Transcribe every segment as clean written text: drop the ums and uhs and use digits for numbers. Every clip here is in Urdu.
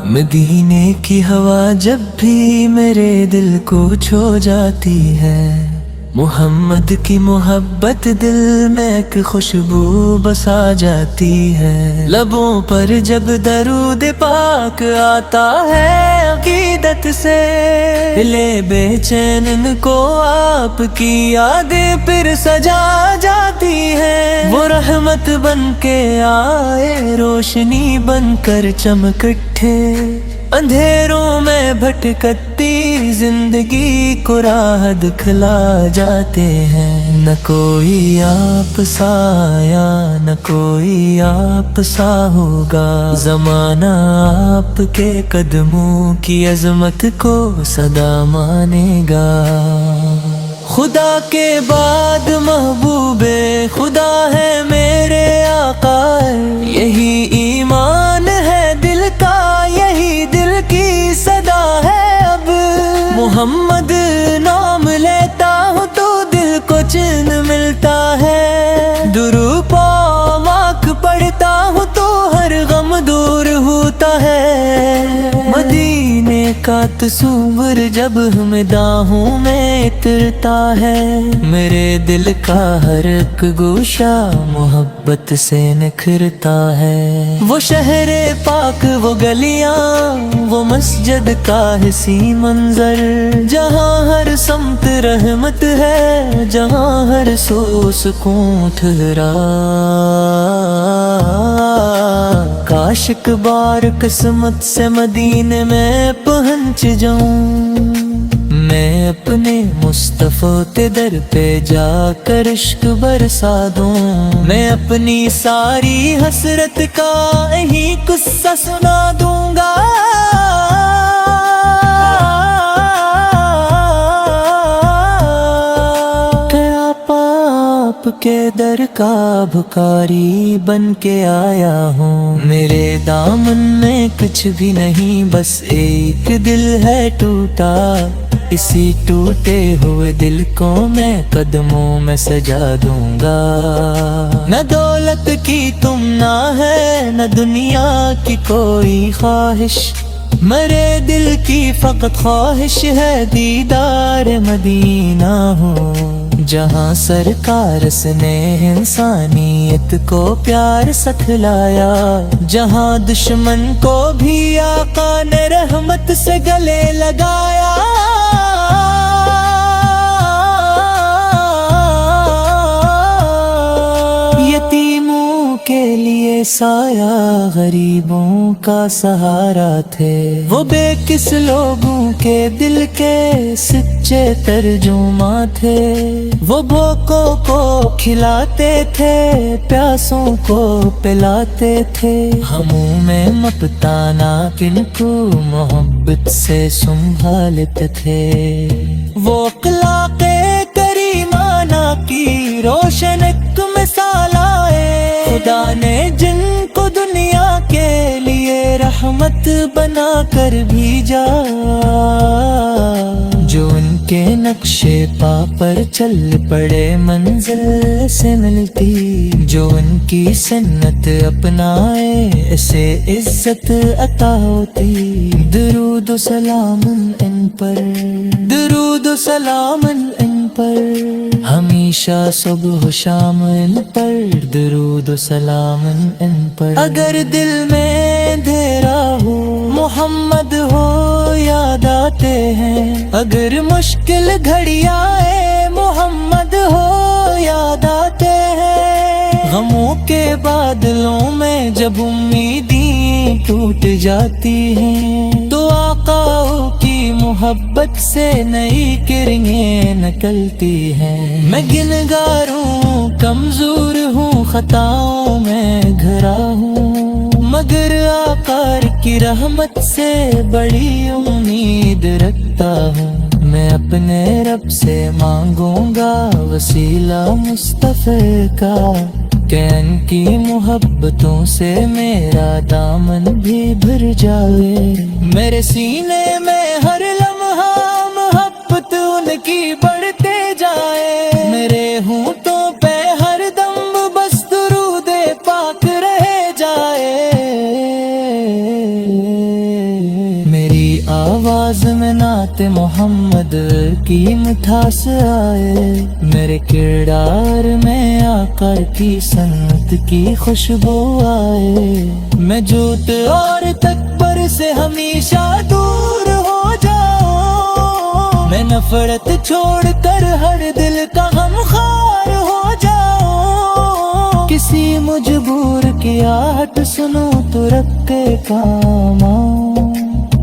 مدینے کی ہوا جب بھی میرے دل کو چھو جاتی ہے، محمد کی محبت دل میں ایک خوشبو بسا جاتی ہے۔ لبوں پر جب درود پاک آتا ہے عقیدت سے، دلے بے چین ان کو آپ کی یادیں پھر سجا جاتی ہے۔ وہ رحمت بن کے آئے، روشنی بن کر چمک اٹھے، اندھیروں میں بھٹکتی زندگی کو راہ دکھلا جاتے ہیں۔ نہ کوئی آپ سا آیا، نہ کوئی آپ سا ہوگا، زمانہ آپ کے قدموں کی عظمت کو سدا مانے گا۔ خدا کے بعد محبوب خدا ہے میرے آقا، یہی ایمان ہے دل کا، یہی دل کی صدا ہے۔ اب محمد نام لیتا ہوں تو دل کو چین ملتا ہے، درود پاک پڑھتا ہوں تو ہر غم دور ہوتا ہے۔ مدینے کا تصور جب ہمداہوں میں اترتا ہے، میرے دل کا ہر ایک گوشہ محبت سے نکھرتا ہے۔ وہ شہر پاک، وہ گلیاں، وہ مسجد کا حسی منظر، جہاں ہر سمت رحمت ہے، جہاں ہر سو سکون ٹھہرا۔ کاش ایک بار قسمت سے مدینے میں پہنچ جاؤں، میں اپنے مصطفیٰ کے در پہ جا کر عشق برسا دوں، میں اپنی ساری حسرت کا یہی قصہ سنا دوں گا۔ آپ کے در کا بھکاری بن کے آیا ہوں، میرے دامن میں کچھ بھی نہیں، بس ایک دل ہے ٹوٹا، اسی ٹوٹے ہوئے دل کو میں قدموں میں سجا دوں گا۔ نہ دولت کی تمنا ہے، نہ دنیا کی کوئی خواہش، میرے دل کی فقط خواہش ہے دیدار مدینہ ہو، جہاں سرکار نے انسانیت کو پیار سکھلایا، جہاں دشمن کو بھی آقا نے رحمت سے گلے لگایا۔ یتیموں کے لیے سایہ، غریبوں کا سہارا تھے، وہ بے کس لوگوں کے دل کے سچے ترجمہ تھے، وہ بھوکوں کو کھلاتے تھے، پیاسوں کو پلاتے تھے، ہموں میں مپتانا کن کو محبت سے سنبھالتے تھے۔ وہ اخلاق کریمانہ کی روشن ایک مثال آئے، خدا نے جن کو دنیا کے لیے رحمت بنا کر بھیجا، جو ان کے نقشے پا پر چل پڑے منزل سے ملتی، جو ان کی سنت اپنائے اسے عزت عطا ہوتی۔ درود و سلام ان پر، درود و سلام ان پر، ہمیشہ صبح و شام ان پر، درود و سلام ان پر۔ اگر دل میں اندھیرا ہو محمد ہو یاد آتے ہیں، اگر مشکل گھڑی آئے محمد ہو یاد آتے ہیں، غموں کے بادلوں میں جب امیدیں ٹوٹ جاتی ہیں، تو آقا کی محبت سے نئی کرنیں نکلتی ہیں۔ میں گنہگار ہوں، کمزور ہوں، خطاؤں میں گھرا ہوں، مگر آقا کی رحمت سے بڑی امید رکھتا ہوں۔ میں اپنے رب سے مانگوں گا وسیلہ مصطفی کا، کہ ان کی محبتوں سے میرا دامن بھی بھر جائے، میرے سینے میں ہر لمحہ محبت محمد کی مٹھاس آئے، میرے کردار میں آقا کی سنت کی خوشبو آئے، میں جھوٹ اور تکبر سے ہمیشہ دور ہو جاؤں، میں نفرت چھوڑ کر ہر دل کا غمخوار ہو جاؤں، کسی مجبور کی آہٹ سنوں تو رکھ کے کام آؤں،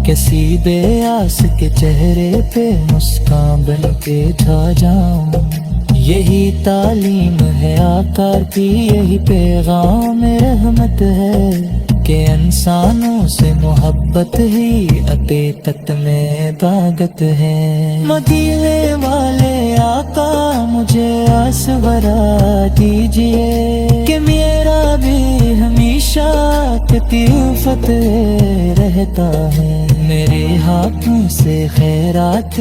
کسی بے آس کے چہرے پہ مسکان بن کے چھا جاؤں، یہی تعلیم ہے آقا کی، یہی پیغام رحمت ہے کہ انسانوں سے محبت ہی عقیدت میں طاقت ہے۔ مدینے والے آقا مجھے آسورا دیجئے کہ میرا بھی ہمیشہ کتفت رہتا ہے، میرے ہاتھوں سے خیرات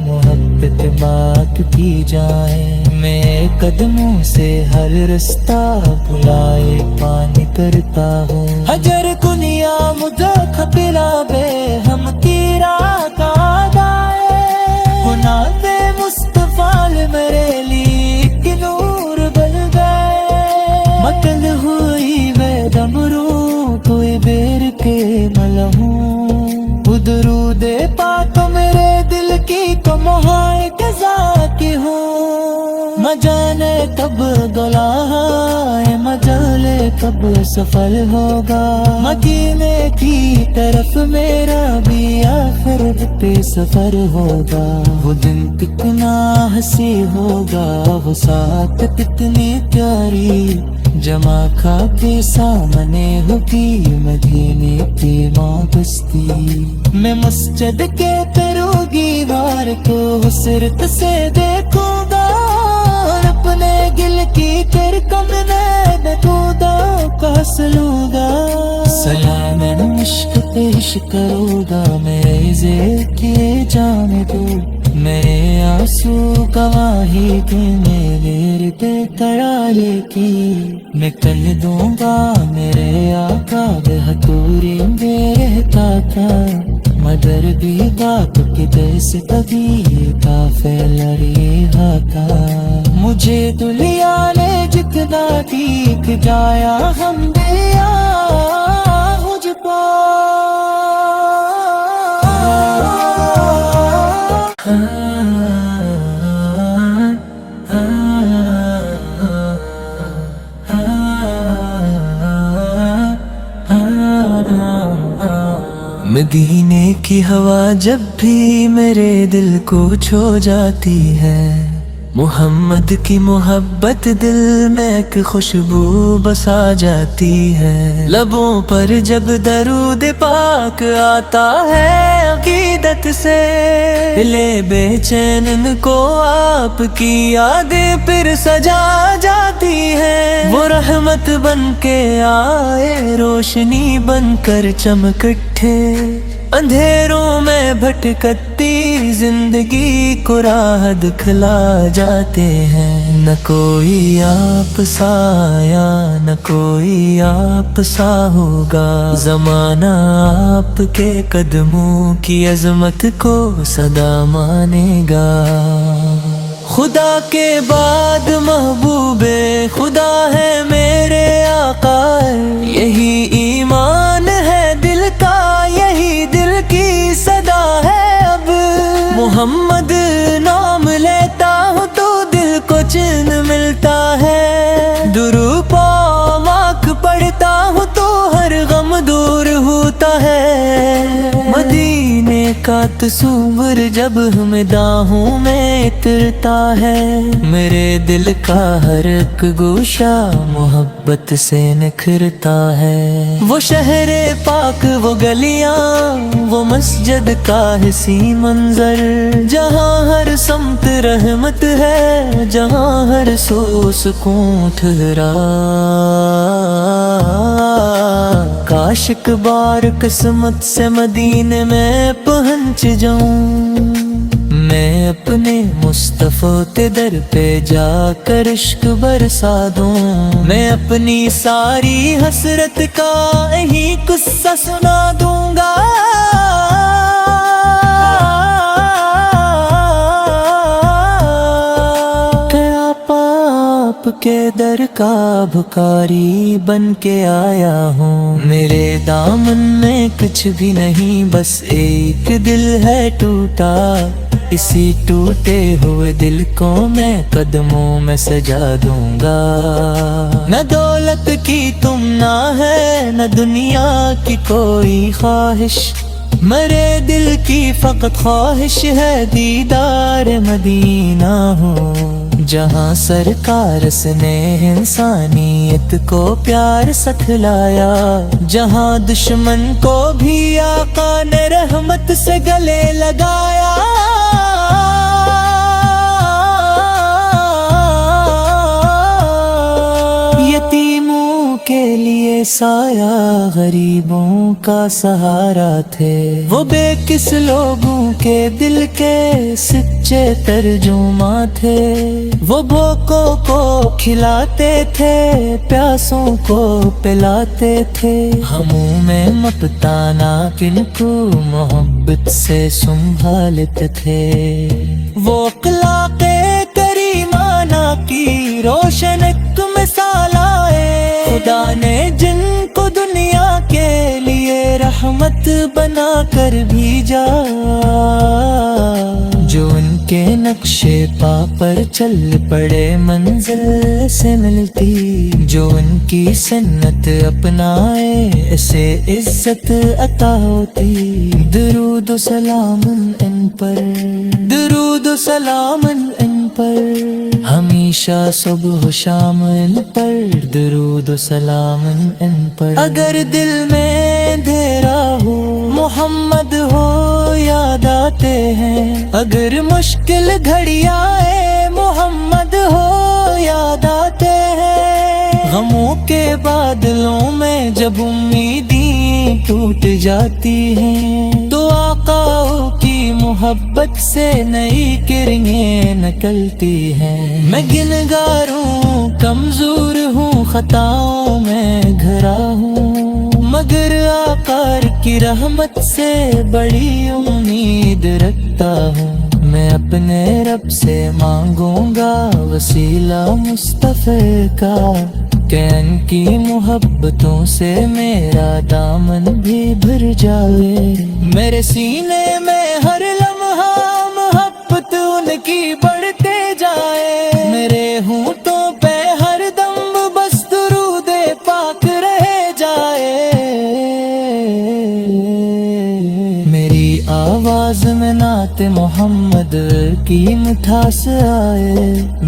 محبت بات کی جائے، میں قدموں سے ہر رستہ بلائے پانی کرتا ہوں، حجر کنیا مدخ پلا بے ہم کی رات آدائے، گناہ مصطفیٰ میرے لیے کہ نور بن گئے، مکل ہوئی بے دمرو کوئی بیر کے ملہوں، درود پاک میرے دل کی تو مہائے قضا کی ہوں، نہ جانے کب گلائے مجلے کب سفر ہوگا، مدینے کی طرف میرا بھی آخر پہ سفر ہوگا، وہ دن کتنا ہنسی ہوگا، وہ ساتھ کتنی پیاری، جمع کھا کے سامنے ہوگی مدینے کی ماں بستی، میں مسجد کے تروگی وار کو حسرت سے دیکھوں گا، اور اپنے گل کی ترکم میں خدا کا سلوں گا، سلام عشق پیش کروں گا، میرے ذکر کی جان دو، میرے آنسو گواہی کے میرے ترالے کی، میں کل دوں گا میرے آقا بہتوری میں رہتا تھا، مگر بھی بات کی جیسے کبھی کافل رہا تھا، مجھے دنیا نے جتنا دیکھ جایا ہم دیا مجھ پا، مدینے کی ہوا جب بھی میرے دل کو چھو جاتی ہے، محمد کی محبت دل میں ایک خوشبو بسا جاتی ہے، لبوں پر جب درود پاک آتا ہے عقیدت سے، دلے بے چین ان کو آپ کی یادیں پھر سجا جاتی ہے، وہ رحمت بن کے آئے روشنی بن کر چمک اٹھے، اندھیروں میں بھٹکتی زندگی کو راہ دکھلا جاتے ہیں، نہ کوئی آپ سا آیا نہ کوئی آپ سا ہوگا، زمانہ آپ کے قدموں کی عظمت کو صدا مانے گا، خدا کے بعد محبوب خدا ہے میرے آقا، یہی ایمان ہے دل کا، یہی دل کی صدا ہے، اب محمد نام لیتا ہوں تو دل کو چین ملتا ہے، درود پاک پڑھتا ہوں تو ہر غم دور ہوتا ہے، مدینے کا تصور جب ہمیں داہوں میں اترتا ہے، میرے دل کا ہر ایک گوشہ محبت سے نکھرتا ہے، وہ شہر پاک وہ گلیاں وہ مسجد کا حسی منظر، جہاں ہر سمت رحمت ہے، جہاں ہر سو سکون ٹھہرا، کاش ایک بار قسمت سے مدینے میں پہنچ جاؤں، میں اپنے مصطفیٰ کے در پہ جا کر عشق برسا دوں، میں اپنی ساری حسرت کا یہی قصہ سنا دوں گا، کے در کا بھکاری بن کے آیا ہوں، میرے دامن میں کچھ بھی نہیں، بس ایک دل ہے ٹوٹا، اسی ٹوٹے ہوئے دل کو میں قدموں میں سجا دوں گا۔ نہ دولت کی تمنا ہے، نہ دنیا کی کوئی خواہش، مرے دل کی فقط خواہش ہے دیدار مدینہ ہوں، جہاں سرکار نے انسانیت کو پیار سکھلایا، جہاں دشمن کو بھی آقا نے رحمت سے گلے لگایا۔ یتیموں کے لیے سایہ، غریبوں کا سہارا تھے، وہ بے کس لوگوں کے دل کے سچے ترجمہ تھے، وہ بھوکوں کو کھلاتے تھے، پیاسوں کو پلاتے تھے، ہموں میں مپتانا کن کو محبت سے سنبھالتے تھے، وہ اخلاق کریمانہ کی روشن ایک مثال آئے، خدا نے جن کو دنیا کے لیے رحمت بنا کر بھیجا، جو ان کے نقشے پا پر چل پڑے منزل سے ملتی، جو ان کی سنت اپنائے اسے عزت عطا ہوتی۔ درود و سلام ان پر، درود و سلام ان پر، ہمیشہ صبح و شام ان پر، درود و سلام ان پر۔ اگر دل میں اندھیرا ہو محمد ہو یاد آتے ہیں، اگر مشکل گھڑی آئے محمد ہو یاد آتے ہیں، غموں کے بادلوں میں جب امیدیں ٹوٹ جاتی ہیں، تو آقا کی محبت سے نئی کرنیں نکلتی ہیں۔ میں گنہگار ہوں، کمزور ہوں، خطاؤں میں گھرا ہوں، مگر آقا کی رحمت سے بڑی امید رکھتا ہوں۔ میں اپنے رب سے مانگوں گا وسیلہ مصطفی کا، کہ ان کی محبتوں سے میرا دامن بھی بھر جائے، میرے سینے میں ہر لمحہ محبت ان کی بڑھتے جائے، میرے ہونٹوں پہ ہر دم بس درود پاک رہ جائے، میری آواز میں نعت محمد کی مٹھاس آئے،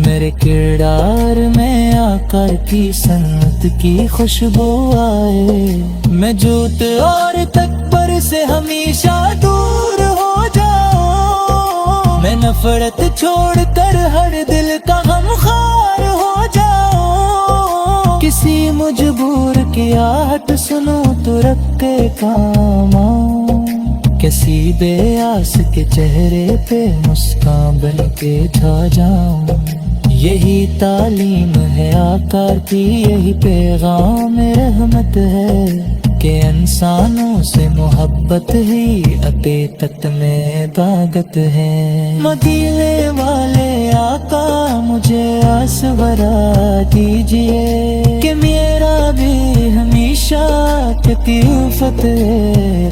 میرے کردار میں آقا کی سنت کی خوشبو آئے، میں جھوٹ اور تکبر سے ہمیشہ دور ہو جاؤں، میں نفرت چھوڑ کر ہر دل کا غمخوار ہو جاؤں، کسی مجبور کی آہٹ سنوں تو رب کے کام آؤں، کسی بے آس کے چہرے پہ مسکان بن کے چھا جاؤں، یہی تعلیم ہے آقا کی، یہی پیغام رحمت ہے، کہ انسانوں سے محبت ہی عقیدت میں عبادت ہے۔ مدینے والے آقا مجھے آسورا دیجئے، کہ میرا بھی ہمیشہ کفایت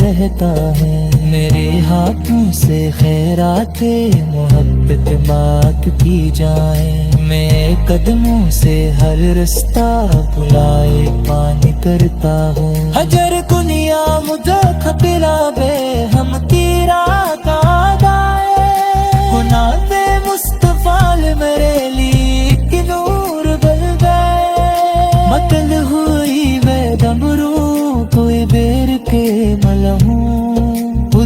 رہتا ہے، میرے ہاتھوں سے خیرات محبت بات کی جائے، میں قدموں سے ہر رستہ بلائے پانی کرتا ہوں، حجر کنیا مجھے خطرہ بے ہم تیرا کا دائے، ناز مصطفیٰ میرے لیے کہ نور بل گئے، متل ہوئی بے دمرو کوئی بیر کے ملہوں،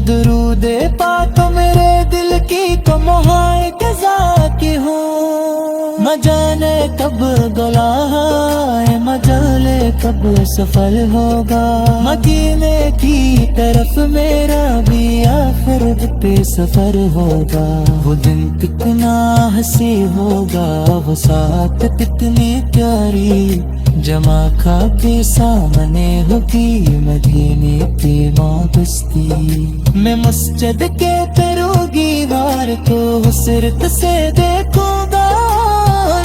درود پاک میرے دل کی کو مہائے قضا کی ہوں، نہ جانے کب گلائے مجالے کب سفر ہوگا، مدینے کی طرف میرا بھی آخرت پہ سفر ہوگا، وہ دن کتنا ہنسی ہوگا، وہ ساتھ کتنی پیاری، جمع کھا کے سامنے ہوگی مدینے کی ماں بستی، میں مسجد کے تروگی وار کو حسرت سے دیکھوں گا، اور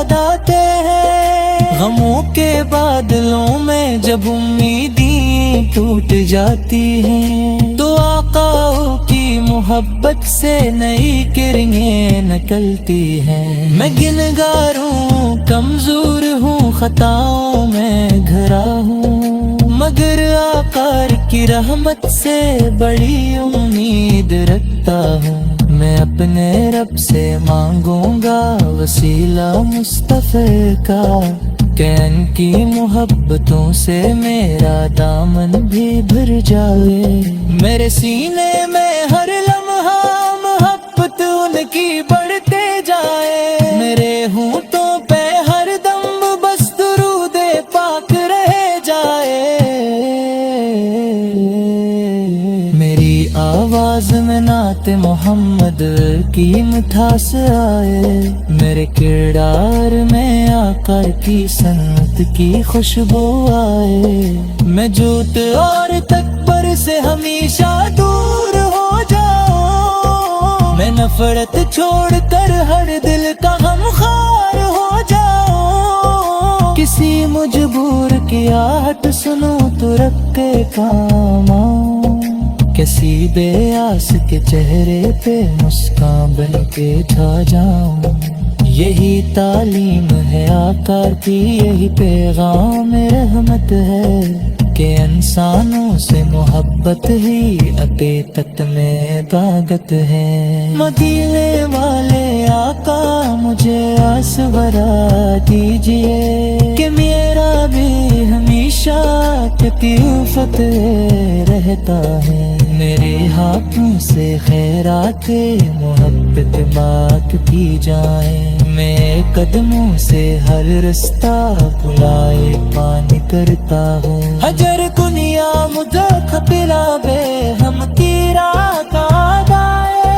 یاد آتے ہیں، غموں کے بادلوں میں جب امیدیں ٹوٹ جاتی ہیں، تو آقا کی محبت سے نئی کرنیں نکلتی ہیں۔ میں گنہگار ہوں، کمزور ہوں، خطاؤں میں گھرا ہوں، مگر آقا کی رحمت سے بڑی امید رکھتا ہوں۔ میں اپنے رب سے مانگوں گا وسیلہ مصطفی کا، کہ ان کی محبتوں سے میرا دامن بھی بھر جائے۔ میرے سینے میں ہر لمحہ محبت ان کی بڑھتے جائے، میرے ہونٹوں پہ ہر دم بس درود پاک رہ جائے۔ میری آواز میں نعت محمد کی مٹھاس آئے، میرے کردار میں آقا کی سنت کی خوشبو آئے۔ میں جھوٹ اور تکبر سے ہمیشہ دور ہو جاؤں، میں نفرت چھوڑ کر ہر دل کا غمخوار ہو جاؤں۔ کسی مجبور کی آہٹ سنوں تو رب کے کام آؤں، کسی بے آس کے چہرے پہ مسکان بن کے چھا جاؤں۔ یہی تعلیم ہے آقا کی، یہی پیغام رحمت ہے، کہ انسانوں سے محبت ہی عقیدت میں طاقت ہے۔ مدینے والے آقا مجھے آسورا دیجئے، کہ میرا بھی ہمیشہ کفیت رہتا ہے۔ میرے ہاتھوں سے خیرات محبت بات کی جائے، میں قدموں سے ہر رستہ بلائے پانی کرتا ہوں۔ حجر کنیا مدخ پلا بے ہم کی راہ کا دائے،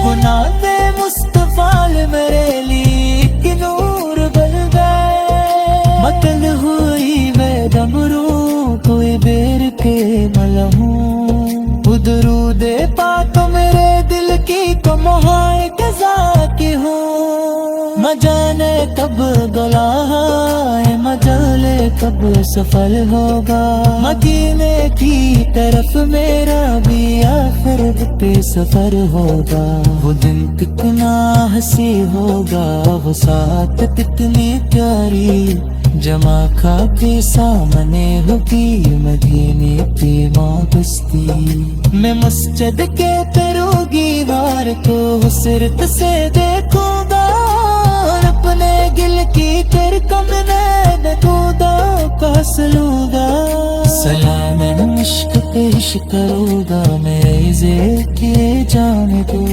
گناہ مصطفیٰ میرے لیے کہ نور بن گئے۔ متن ہوئی میں دمروں کوئی بیر کے ملہوں، درود پاک میرے دل کی تو مہائے قضا کی ہوں۔ نہ جانے کب گلا ہے، مجالے کب سفل ہوگا، مدینے کی طرف میرا بھی آخر پہ سفر ہوگا۔ وہ دن کتنا ہنسی ہوگا، وہ ساتھ کتنی پیاری، جمع کھا کے سامنے ہوگی مدینے کی ماں بستی۔ میں مسجد کے تروگی وار کو حسرت سے دیکھوں گا، اور اپنے گل کی ترکم نین کودا پاس لوں گا۔ سلام عشق پیش کروں گا، میرے ذکر کے جان کو،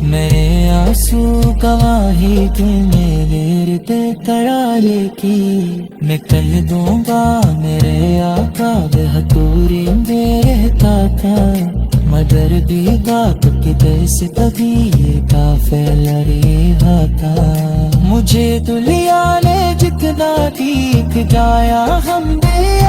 میرے آنسو گواہی کے میرے ترارے کی۔ میں کہہ دوں گا میرے آقا بہتوری میں رہتا تھا، مگر بھی بات کی جیسے کبھی یہ قافلہ رہا تھا۔ مجھے دنیا نے جتنا دیکھ جایا ہم نے